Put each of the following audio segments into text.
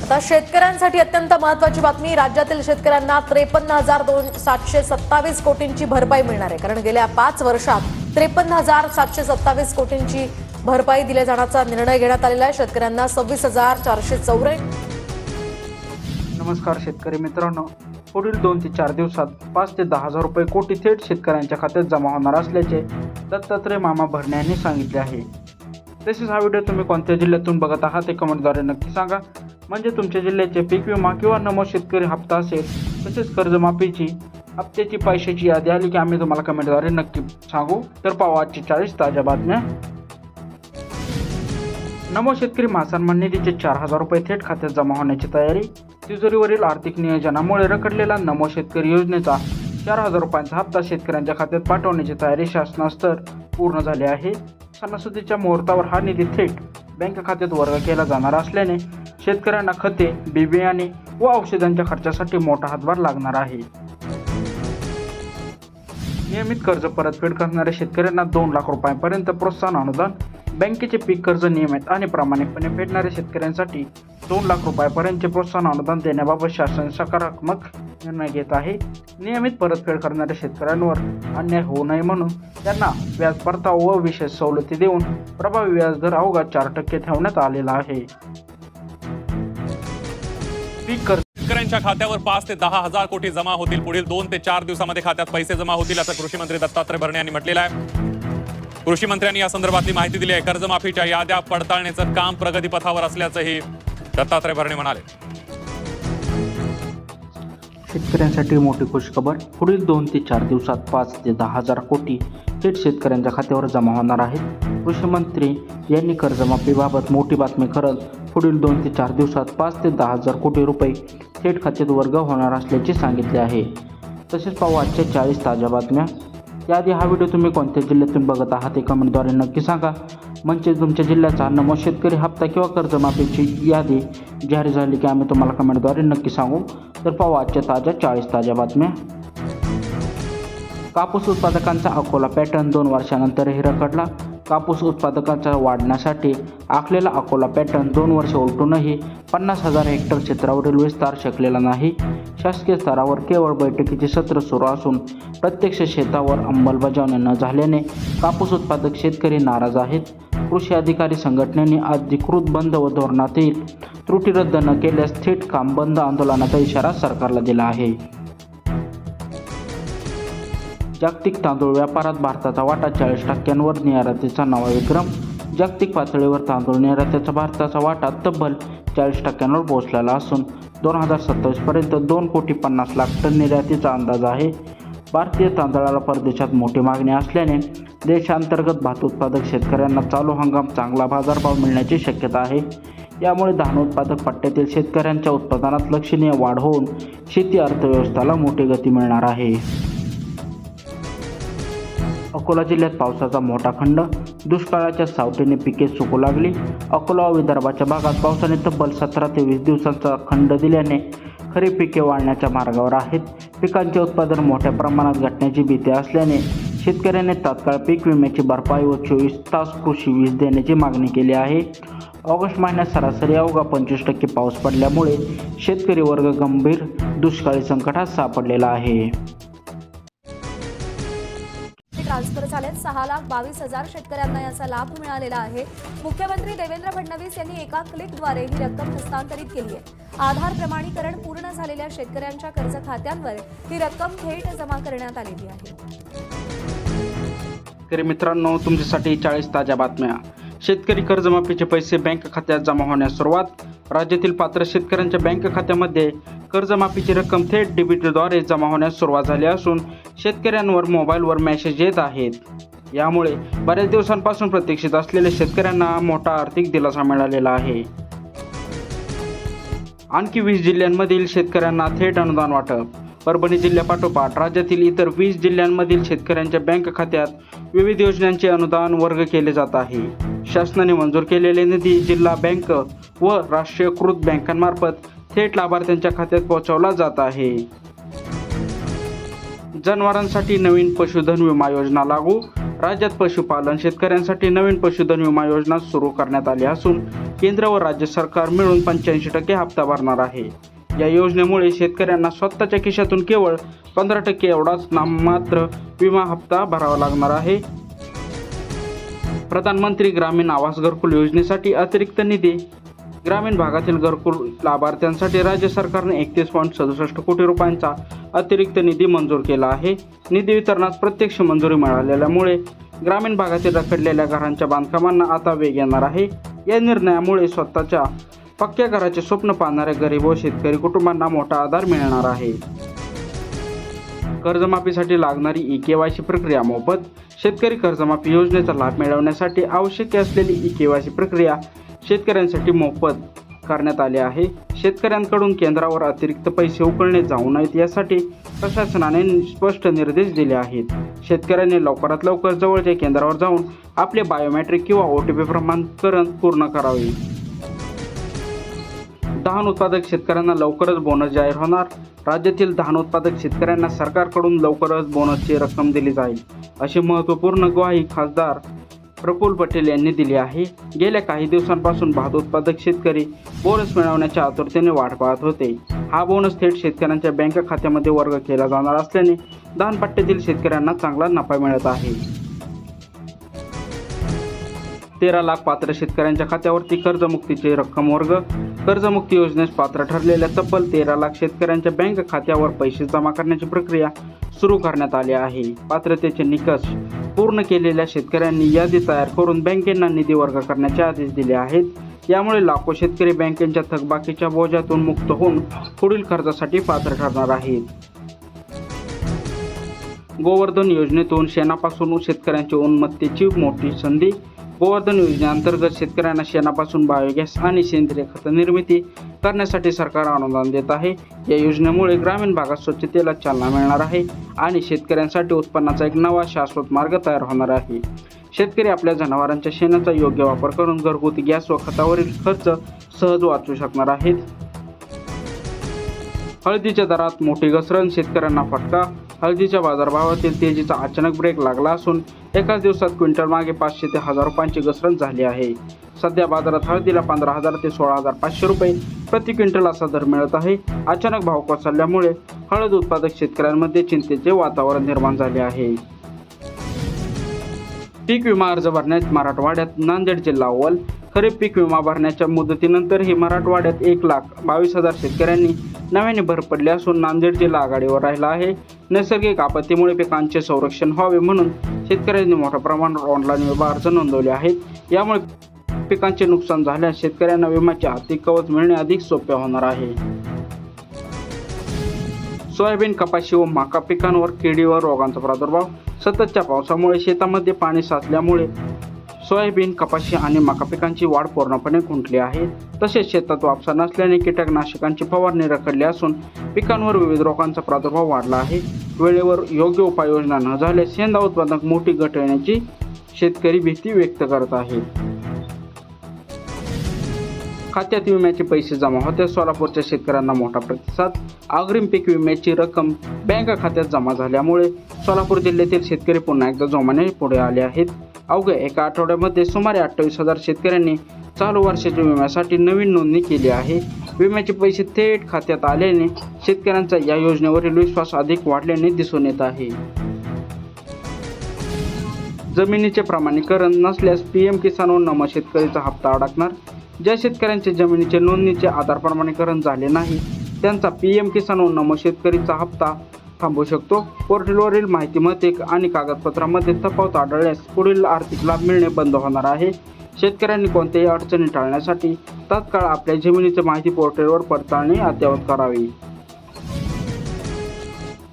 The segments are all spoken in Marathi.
आता शेतकऱ्यांसाठी अत्यंत महत्त्वाची बातमी. राज्यातील शेतकऱ्यांना 53,727 कोटींची भरपाई मिळणार आहे. कारण गेल्या 5 वर्षात 53,727 कोटींची भरपाई दिल्या जाण्याचा निर्णय घेण्यात आलेला आहे. शेतकऱ्यांना 26,484. नमस्कार शेतकरी मित्रांनो, पुढील 2 ते 4 दिवसात 5 ते 10 हजार रुपये कोटी थेट शेतकऱ्यांच्या खात्यात जमा होणार असल्याचे दत्तात्रय मामा भरणे यांनी सांगितले आहे. तसेच हा व्हिडिओ तुम्ही कोणत्या जिल्ह्यातून बघत आहात ते कमेंटद्वारे नक्की सांगा. म्हणजे तुमच्या जिल्ह्याचे पीक विमा किंवा नमो शेतकरी हप्ता असेल, तसेच कर्जमाफीची हप्त्याची पैशाची यादी आली की आम्ही तुम्हाला कमेंटद्वारे नक्की सांगू. तर पाहू आजची 40 ताज्या बातम्या. नमो शेतकरी महासन्मान निधीचे 4,000 रुपये थेट खात्यात जमा होण्याची तयारी. तिजोरीवरील आर्थिक नियोजनामुळे रखडलेला नमो शेतकरी योजनेचा 4,000 रुपयांचा हप्ता शेतकऱ्यांच्या खात्यात पाठवण्याची तयारी शासनास्तर पूर्ण झाली आहे. सणासुदीच्या मुहूर्तावर हा निधी थेट बँक खात्यात वर्ग केला जाणार असल्याने शेतकऱ्यांना खते, बियाणे व औषधांच्या खर्चासाठी मोठा हातभार लागणार आहे. नियमित कर्ज परतफेड करणाऱ्या शेतकऱ्यांना 2 लाख रुपयांपर्यंत प्रोत्साहन अनुदान. बँकेचे पीक कर्ज नियमित आणि प्रामाणिकपणे फेडणाऱ्या शेतकऱ्यांसाठी 2 लाख रुपयांपर्यंतचे प्रोत्साहन अनुदान देण्याबाबत शासन सकारात्मक निर्णय घेत आहे. नियमित परतफेड करणाऱ्या शेतकऱ्यांवर अन्याय होऊ नये म्हणून त्यांना व्याज परतावा व विशेष सवलती देऊन प्रभावी व्याजदर अवघा 4% ठेवण्यात आलेला आहे. पीक कर्ज शेतकऱ्यांच्या खात्यावर 5 ते 10 हजार कोटी जमा होतील. पुढील 2 ते 4 दिवसामध्ये खात्यात पैसे जमा होतील असं कृषी मंत्री दत्तात्रय भरणे यांनी म्हटलेलं आहे. कृषी मंत्र्यांनी या संदर्भातली माहिती दिली आहे. कर्जमाफीच्या याद्या पडताळण्याचं काम प्रगतीपथावर असल्याचंही दत्तात्रय भरणे म्हणाले. शेतकऱ्यांसाठी मोठी खुशखबर. पुढील 2 ते 4 दिवसात 5 ते 10 हजार कोटी थेट शेतकऱ्यांच्या खात्यावर जमा होणार आहेत. कृषी मंत्री यांनी कर्जमाफीबाबत मोठी बातमी करत पुढील 2 ते 4 दिवसात 5 ते 10 हजार कोटी रुपये थेट खात्यात वर्ग होणार असल्याचे सांगितले आहे. तसेच पाहू आजच्या 40 ताज्या बातम्या. याआधी हा व्हिडिओ तुम्ही कोणत्या जिल्ह्यातून बघत आहात ते कमेंटद्वारे नक्की सांगा. म्हणजे तुमच्या जिल्ह्याचा नमो शेतकरी हप्ता किंवा कर्जमाफीची यादी जाहीर झाली की आम्ही तुम्हाला कमेंटद्वारे नक्की सांगू. तर पाहू आजच्या 40 ताज्या बातम्या. कापूस उत्पादकांचा अकोला पॅटर्न 2 वर्षानंतरही रखडला. कापूस उत्पादकांचा वाढण्यासाठी आखलेला अकोला पॅटर्न 2 वर्ष उलटूनही 50,000 हेक्टर क्षेत्रावरील विस्तार शकलेला नाही. शासकीय स्तरावर केवळ बैठकीचे सत्र सुरू असून प्रत्यक्ष शेतावर अंमलबजावणी न झाल्याने कापूस उत्पादक शेतकरी नाराज आहेत. कृषी अधिकारी संघटनेने अधिकृत बंद व धोरणातील त्रुटी रद्द न केल्यास थेट काम बंद आंदोलनाचा इशारा सरकारला दिला आहे. जागतिक तांदूळ व्यापारात भारताचा वाटा 40%वर. निर्यातीचा नवा विक्रम. जागतिक पातळीवर तांदूळ निर्यातीचा भारताचा वाटा तब्बल 40%वर पोहोचलेला असून 2027 पर्यंत 2,50,00,000 टन निर्यातीचा अंदाज आहे. भारतीय तांदळाला परदेशात मोठी मागणी असल्याने देशांतर्गत भात उत्पादक शेतकऱ्यांना चालू हंगाम चांगला बाजारभाव मिळण्याची शक्यता आहे. यामुळे धान उत्पादक पट्ट्यातील शेतकऱ्यांच्या उत्पादनात लक्षणीय वाढ होऊन शेती अर्थव्यवस्थेला मोठी गती मिळणार आहे. अकोला जिल्ह्यात पावसाचा मोठा खंड. दुष्काळाच्या सावटीने पिके सुकू लागली. अकोला व विदर्भाच्या भागात पावसाने तब्बल 17 ते 20 दिवसांचा खंड दिल्याने खरीप पिके वाढण्याच्या मार्गावर आहेत. पिकांचे उत्पादन मोठ्या प्रमाणात घटण्याची भीती असल्याने शेतकऱ्यांनी तात्काळ पीक विम्याची भरपाई व 24 तास कृषी वीज देण्याची मागणी केली आहे. ऑगस्ट महिन्यात सरासरी अवघा 25% पाऊस पडल्यामुळे शेतकरी वर्ग गंभीर दुष्काळी संकटात सापडलेला आहे. ट्रान्सफर झालेत. 6,22,000 शेतकऱ्यांना याचा लाभ मिळालेला आहे. मुख्यमंत्री देवेंद्र फडणवीस यांनी एका क्लिकद्वारे ही रक्कम हस्तांतरित केली आहे. आधार प्रमाणीकरण पूर्ण झालेल्या शेतकऱ्यांच्या कर्ज खात्यांवर ही रक्कम थेट जमा करण्यात आलेली आहे. शेतकरी मित्रांनो, तुमच्यासाठी 40 ताज्या बातम्या. शेतकरी कर्जमाफीचे पैसे बँक खात्यात जमा होण्यास सुरुवात. राज्यातील पात्र शेतकऱ्यांच्या बँक खात्यामध्ये कर्जमाफीची रक्कम थेट डीबीटीद्वारे जमा होण्यास सुरुवात झाली असून शेतकऱ्यांवर मोबाईलवर मेसेज येत आहेत. यामुळे बऱ्याच दिवसांपासून प्रतीक्षित असलेल्या शेतकऱ्यांना मोठा आर्थिक दिलासा मिळालेला आहे. आणखी 20 जिल्ह्यांमधील शेतकऱ्यांना थेट अनुदान वाटप. परभणी जिल्ह्यापाठोपाठ राज्यातील इतर 20 जिल्ह्यांमधील शेतकऱ्यांच्या बँक खात्यात विविध योजनांचे अनुदान वर्ग केले जात आहे. शासनाने मंजूर केलेले निधी जिल्हा बँक व राष्ट्रीयकृत बँकांमार्फत थेट लाभार्थ्यांच्या खात्यात पोहोचवला जात आहे. जनावरांसाठी नवीन पशुधन विमा योजना लागू. राज्यात पशुपालन शेतकऱ्यांसाठी नवीन पशुधन विमा योजना सुरू करण्यात आली असून केंद्र व राज्य सरकार मिळून 85% हप्ता भरणार आहे. या योजनेमुळे शेतकऱ्यांना स्वतःच्या खिशातून केवळ 15% एवढाच नाममात्र विमा हप्ता भरावा लागणार आहे. प्रधानमंत्री ग्रामीण आवास घरकुल योजनेसाठी अतिरिक्त निधी. ग्रामीण भागातील घरकुल लाभार्थ्यांसाठी राज्य सरकारने 31.67 कोटी रुपयांचा अतिरिक्त निधी मंजूर केला आहे. निधी वितरणास प्रत्यक्ष मंजुरी मिळालेल्यामुळे ग्रामीण भागातील रखडलेल्या घरांच्या बांधकामांना आता वेग येणार आहे. या निर्णयामुळे स्वतःच्या पक्क्या घराचे स्वप्न पाहणाऱ्या गरीब व शेतकरी कुटुंबांना मोठा आधार मिळणार आहे. कर्जमाफीसाठी लागणारी ई-केवायसी प्रक्रिया मोफत. शेतकरी कर्जमाफी योजनेचा लाभ मिळवण्यासाठी आवश्यक असलेली ई-केवायसी प्रक्रिया शेतकऱ्यांसाठी मोफत करण्यात आले आहे. शेतकऱ्यांकडून केंद्रावर अतिरिक्त पैसे उकळले जाऊ नयेत यासाठी प्रशासनाने स्पष्ट निर्देश दिले आहेत. शेतकऱ्यांनी लवकरात लवकर जवळच्या केंद्रावर जाऊन आपले बायोमेट्रिक किंवा OTP प्रमाणीकरण पूर्ण करावे. धान उत्पादक शेतकऱ्यांना लवकरच बोनस जाहीर होणार. राज्यातील धान उत्पादक शेतकऱ्यांना सरकारकडून लवकरच बोनसची रक्कम दिली जाईल, अशी महत्त्वपूर्ण ग्वाही खासदार प्रफुल्ल पटेल यांनी दिली आहे. गेल्या काही दिवसांपासून भात उत्पादक शेतकरी बोनस मिळवण्याच्या आतुरतेने वाट पाहत होते. हा बोनस थेट शेतकऱ्यांच्या बँक खात्यामध्ये वर्ग केला जाणार असल्याने धानपट्ट्यातील शेतकऱ्यांना चांगला नफा मिळत आहे. 13 लाख पात्र शेतकऱ्यांच्या खात्यावरती कर्जमुक्तीची रक्कम वर्ग. कर्जमुक्ती योजनेस पात्र ठरलेल्या तब्बल 13 लाख शेतकऱ्यांच्या बँक खात्यावर पैसे जमा करण्याची प्रक्रिया सुरू करण्यात आली आहे. पात्रतेचे निकष पूर्ण केलेल्या शेतकऱ्यांनी यादी तयार करून बँकेंना निधी वर्ग करण्याचे आदेश दिले आहेत. यामुळे लाखो शेतकरी बँकेच्या थकबाकीच्या बोजातून मुक्त होऊन पुढील कर्जासाठी पात्र ठरणार आहेत. गोवर्धन योजनेतून शेणापासून शेतकऱ्यांची उन्नतीची मोठी संधी. गोवर्धन योजनेअंतर्गत शेतकऱ्यांना शेणापासून बायोगॅस आणि सेंद्रिय खत निर्मिती करण्यासाठी सरकार अनुदान देत आहे. या योजनेमुळे ग्रामीण भागात स्वच्छतेला चालना मिळणार आहे आणि शेतकऱ्यांसाठी उत्पन्नाचा एक नवा शाश्वत मार्ग तयार होणार आहे. शेतकरी आपल्या जनावरांच्या शेणाचा योग्य वापर करून घरगुती गॅस व खतावरील खर्च सहज वाचवू शकणार आहेत. हळदीच्या दरात मोठी घसरण, शेतकऱ्यांना फटका. हळदीच्या बाजारभावातील तेजीचा अचानक ब्रेक लागला असून एकाच दिवसात क्विंटल मागे 500 ते 1000 रुपयांची घसरण झाली आहे. सध्या बाजारात हळदीला 15,000 ते 16,500 रुपये प्रति क्विंटल असा दर मिळत आहे. अचानक भाव कोसळल्यामुळे हळद उत्पादक शेतकऱ्यांमध्ये चिंतेचे वातावरण निर्माण झाले आहे. पीक विमा अर्ज भरण्यात मराठवाड्यात नांदेड जिल्हा अव्वल. खरीप पीक विमा भरण्याच्या मुदतीनंतरही मराठवाड्यात 1,22,000 शेतकऱ्यांनी नव्याने भर पडले असून नांदेड जिल्हा आघाडीवर राहिला आहे. नैसर्गिक आपत्तीमुळे पिकांचे संरक्षण व्हावे म्हणून शेतकऱ्यांनी मोठ्या प्रमाणावर ऑनलाईन विमा अर्ज नोंदवले आहेत. यामुळे पिकांचे नुकसान झाल्यास शेतकऱ्यांना विम्याचे आर्थिक कवच मिळणे अधिक सोपे होणार आहे. सोयाबीन, कपाशी व मका पिकांवर किडी व रोगांचा प्रादुर्भाव. सततच्या पावसामुळे शेतामध्ये पाणी साचल्यामुळे सोयाबीन, कपाशी आणि मका पिकांची वाढ पूर्णपणे खुंटली आहे. तसेच शेतात वापसा नसल्याने कीटकनाशकांची फवारणी रखडली असून पिकांवर विविध रोगांचा प्रादुर्भाव वाढला आहे. वेळेवर योग्य उपाययोजना न झाल्यास शेंगा उत्पादक मोठी घट येण्याची शेतकरी भीती व्यक्त करत आहेत. खात्यात विम्याचे पैसे जमा होते. सोलापूरच्या शेतकऱ्यांना मोठा प्रतिसाद. अग्रिम पीक विम्याची रक्कम बँक खात्यात जमा झाल्यामुळे सोलापूर जिल्ह्यातील शेतकरी पुन्हा एकदा जोमाने पुढे आले आहेत. अवघ्या एका आठवड्यामध्ये सुमारे 28,000 शेतकऱ्यांनी चालू वर्षाच्या विम्यासाठी नवीन नोंदणी केली आहे. विम्याचे पैसे थेट खात्यात आल्याने शेतकऱ्यांचा या योजनेवरील विश्वास अधिक वाढल्याने दिसून येत आहे. जमिनीचे प्रमाणीकरण नसल्यास PM किसान व नमो शेतकरीचा हप्ता अडकणार. ज्या शेतकऱ्यांचे जमिनीचे नोंदणीचे आधार प्रमाणीकरण झाले नाही त्यांचा PM किसान व नमो शेतकरीचा हप्ता थांबू शकतो. पोर्टलवरील माहितीमध्ये आणि कागदपत्रामध्ये तफावत आढळल्यास पुढील आर्थिक लाभ मिळणे बंद होणार आहे. शेतकऱ्यांनी कोणत्याही अडचणी टाळण्यासाठी तात्काळ आपल्या जमिनीची माहिती पोर्टलवर पडताळणी अद्ययावत करावी.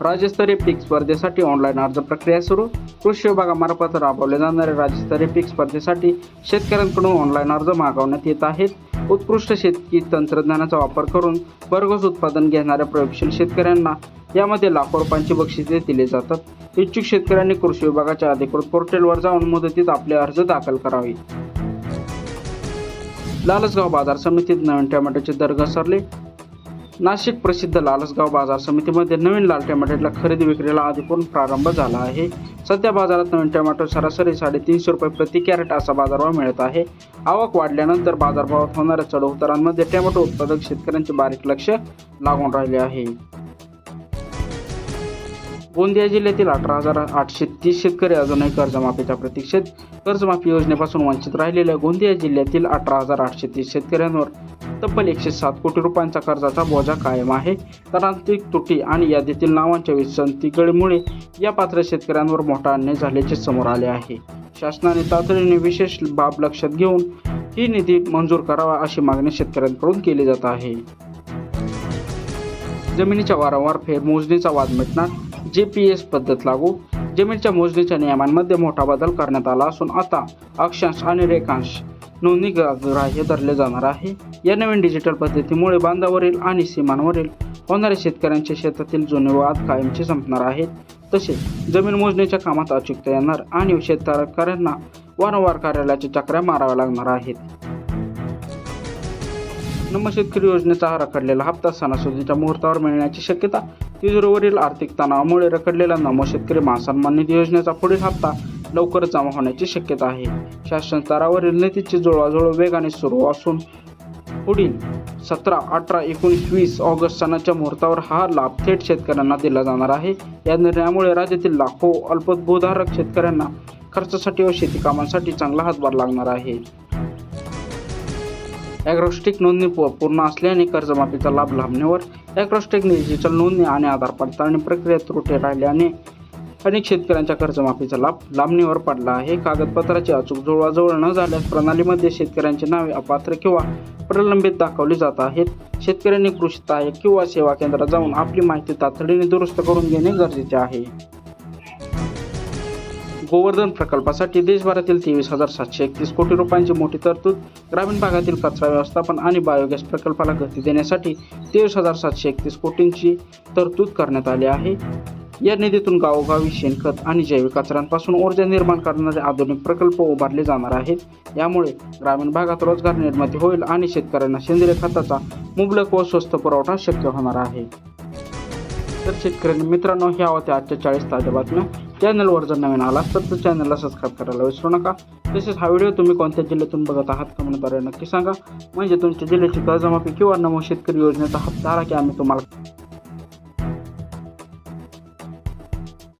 राज्यस्तरीय पीक स्पर्धेसाठी ऑनलाईन अर्ज प्रक्रिया सुरू. कृषी विभागामार्फत राबवल्या जाणाऱ्या राज्यस्तरीय पीक स्पर्धेसाठी शेतकऱ्यांकडून ऑनलाईन अर्ज मागवण्यात येत आहेत. उत्कृष्ट शेती तंत्रज्ञानाचा वापर करून भरघोस उत्पादन घेणाऱ्या प्रयोगशील शेतकऱ्यांना यामध्ये लाखो रुपयांची बक्षिसे दिली जातात. इच्छुक शेतकऱ्यांनी कृषी विभागाच्या अधिकृत पोर्टलवर जाऊन मुदतीत आपले अर्ज दाखल करावे. लालसगाव बाजार समितीत नवीन टोमॅटोचे दर घसरले. नाशिक प्रसिद्ध लालसगाव बाजार समितीमध्ये नवीन लाल टोमॅटोला खरेदी विक्रीला आधीपासून प्रारंभ झाला आहे. सध्या बाजारात नवीन टोमॅटो सरासरी 350 रुपये प्रति कॅरेट असा बाजारभाव मिळत आहे. आवक वाढल्यानंतर बाजारभावात होणाऱ्या चढउतारांमध्ये टोमॅटो उत्पादक शेतकऱ्यांचे बारीक लक्ष लागून राहिले आहे. गोंदिया जिल्ह्यातील 18,830 शेतकरी अजूनही कर्जमाफीच्या प्रतीक्षेत. कर्जमाफी योजनेपासून वंचित राहिलेल्या गोंदिया जिल्ह्यातील 18,830 शेतकऱ्यांवर तब्बल 107 कोटी रुपयांचा कर्जाचा बोजा कायम आहे. तर आर्थिक तुटी आणि यादीतील नावांच्या विसंगतीमुळे या पात्र शेतकऱ्यांवर मोठा अन्याय झाल्याचे समोर आले आहे. शासनाने तातडीने विशेष बाब लक्षात घेऊन ही निधी मंजूर करावा अशी मागणी शेतकऱ्यांकडून केली जात आहे. जमिनीच्या वारंवार फेरमोजणीचा वाद मिटणार. GPS पद्धत लागू. जमिनीच्या मोजणीच्या नियमांमध्ये मोठा बदल करण्यात आला असून आता अक्षांश आणि रेखांश नोंदणी ग्राह्य धरले जाणार आहे. या नवीन डिजिटल पद्धतीमुळे बांधावरील आणि सीमांवरील होणाऱ्या शेतकऱ्यांच्या शेतातील जुने वाद कायमचे संपणार आहेत. तसेच जमीन मोजणीच्या कामात अचूकता येणार आणि शेतकऱ्यांना वारंवार कार्यालयाच्या चकऱ्या माराव्या लागणार आहेत. नमो शेतकरी योजनेचा हा रखडलेला हप्ता सणासुदीच्या मुहूर्तावर मिळण्याची शक्यता. तिजोरीवरील आर्थिक तणावामुळे रखडलेला नमो शेतकरी महासन्मान निधी योजनेचा पुढील हप्ता लवकरच जमा होण्याची शक्यता आहे. शासन स्तरावरील निधीची जुळवाजुळव वेगाने सुरू असून पुढील 17, 18, 19, 20 ऑगस्ट सणाच्या मुहूर्तावर हा लाभ थेट शेतकऱ्यांना दिला जाणार आहे. या निर्णयामुळे राज्यातील लाखो अल्पभूधारक शेतकऱ्यांना खर्चासाठी व शेती कामांसाठी चांगला हातभार लागणार आहे. ॲग्रोस्टेक नोंदणी पूर्ण असल्याने कर्जमाफीचा लाभ लांबणीवर. ॲग्रोस्टेक डिजिटल नोंदणी आणि आधार पडताळणी प्रक्रियेत त्रुटी राहिल्याने अनेक शेतकऱ्यांच्या कर्जमाफीचा लाभ लांबणीवर पडला आहे. कागदपत्राची अचूक जुळवाजुळव न झाल्यास प्रणालीमध्ये शेतकऱ्यांची नावे अपात्र किंवा प्रलंबित दाखवली जात आहेत. शेतकऱ्यांनी कृषी सहाय्यक किंवा सेवा केंद्रात जाऊन आपली माहिती तातडीने दुरुस्त करून घेणे गरजेचे आहे. गोवर्धन प्रकल्पासाठी देशभरातील 23,731 कोटी रुपयांची मोठी तरतूद. ग्रामीण भागातील कचरा व्यवस्थापन आणि बायोगॅस प्रकल्पाला गती देण्यासाठी 23,731 कोटींची तरतूद करण्यात आली आहे. या निधीतून गावोगावी शेणखत आणि जैविक कचऱ्यांपासून ऊर्जा निर्माण करणारे आधुनिक प्रकल्प उभारले जाणार आहेत. यामुळे ग्रामीण भागात रोजगार निर्मिती होईल आणि शेतकऱ्यांना सेंद्रिय खताचा मुबलक व स्वस्त पुरवठा शक्य होणार आहे. तर शेतकऱ्यांनी मित्रांनो, ह्या होत्या आजच्या 40 ताज्या बातम्या. चॅनलवर जर नवीन आलात तर चॅनलला सबस्क्राईब करायला विसरू नका. तसेच हा व्हिडिओ तुम्ही कोणत्या जिल्ह्यातून बघत आहात कमेंटद्वारे नक्की सांगा. म्हणजे तुमच्या जिल्ह्याची कर्जमाफी किंवा नमो शेतकरी योजनेचा हप्ता आला की आम्ही तुम्हाला